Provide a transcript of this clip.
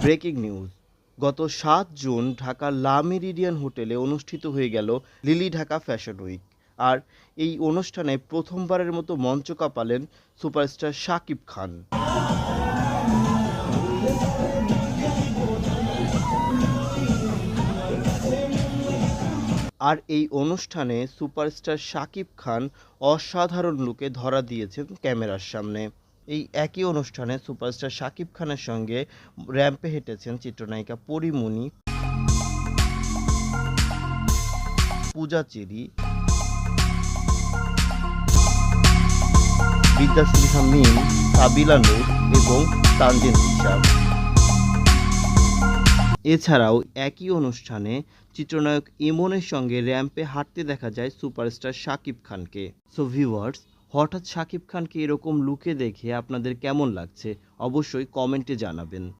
Breaking news. গত ৭ June ঢাকার লা মেরিডিয়ান হোটেলে অনুষ্ঠিত হয়ে গেল লিলি ঢাকা ফ্যাশন উইক। আর এই অনুষ্ঠানে প্রথমবারের মতো মঞ্চ কাঁপালেন সুপারস্টার শাকিব খান। আর এই অনুষ্ঠানে সুপারস্টার শাকিব খান অসাধারণ লুকে ধরা দিয়েছেন ক্যামেরার সামনে। এই একই অনুষ্ঠানে সুপারস্টার শাকিব খানের সঙ্গে র্যাম্পে হেঁটেছেন চিত্রনায়িকা পরীমণি, পূজা চেরি, বিদ্যাসিনহা মিম, সাবিলা নূর এবং তানজিন তিশা। এছাড়াও একই অনুষ্ঠানে চিত্রনায়ক ইমনের সঙ্গে র্যাম্পে হাঁটতে দেখা যায় সুপারস্টার শাকিব খানকে। সো ভিউয়ার্স, হঠাৎ শাকিব খানকে এরকম লুকে দেখে আপনাদের কেমন লাগছে অবশ্যই কমেন্টে জানাবেন।